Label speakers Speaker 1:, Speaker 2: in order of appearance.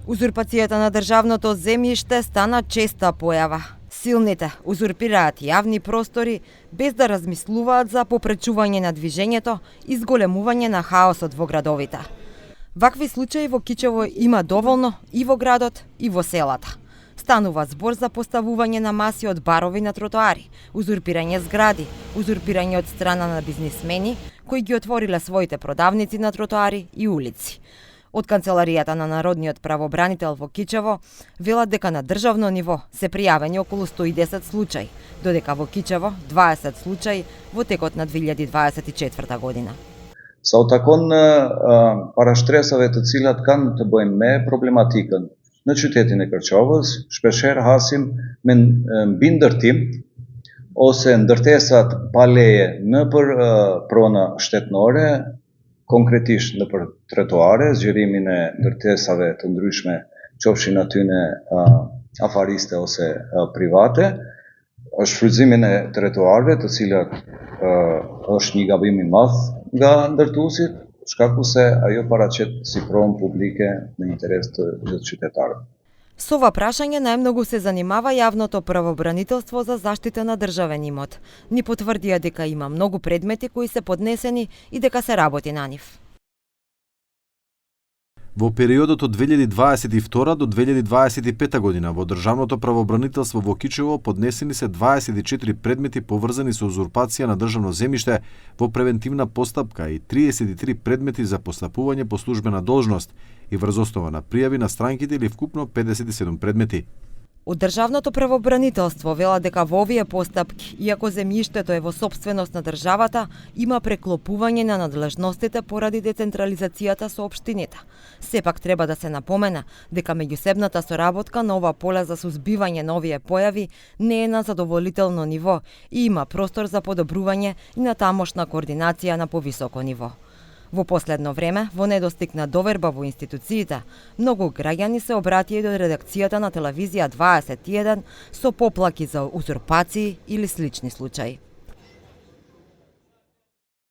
Speaker 1: Узурпацијата на државното земјиште стана честа појава. Силните узурпираат јавни простори без да размислуваат за попречување на движењето и зголемување на хаосот во градовите. Вакви случаи во Кичево има доволно и во градот и во селата. Станува збор за поставување на маси од барови на тротоари, узурпирање згради, узурпирање од страна на бизнисмени кои ги отвориле своите продавници на тротоари и улици. Од Канцеларијата на Народниот правобранител во Кичево велат дека на државно ниво се пријавени околу 110 случаи, додека во Кичево 20 случаи во текот на 2024 година.
Speaker 2: Sau takon para shtresave të cilat kanë të bëjnë me problematikën në qytetin e Kërçovës, shpeshherë hasim me mbi ndërtim ose ndërtesat pa leje nëpër prona shtetënore, konkretisht nëpër trotuare, zgjerimin e ndërtesave të ndryshme, qofshin atyne afariste ose private, shfrytëzimin e trotuareve, të cilat është një gabim i madh nga ndërtuesit, shkaku se ajo paraqet si pronë publike në interes të qytetarëve.
Speaker 1: Со ова прашање најмногу се занимава јавното правобранителство за заштита на државен имот. Ни потврдија дека има многу предмети кои се поднесени и дека се работи на нив.
Speaker 3: Во периодот од 2022 до 2025 година во Државното правобранителство во Кичево поднесени се 24 предмети поврзани со узурпација на државно земјиште во превентивна постапка и 33 предмети за постапување по службена должност и врз основа на пријави на странките или вкупно 57 предмети.
Speaker 1: Од Државното правобранителство вела дека во овие постапки, иако земјиштето е во сопственост на државата, има преклопување на надлежностите поради децентрализацијата со општините. Сепак треба да се напомена дека меѓусебната соработка на ова поле за сузбивање на овие појави не е на задоволително ниво и има простор за подобрување и на тамошна координација на повисоко ниво. Во последно време, во недостиг на доверба во институциите, многу граѓани се обратија до редакцијата на телевизија 21 со поплаки за узурпации или слични случаи.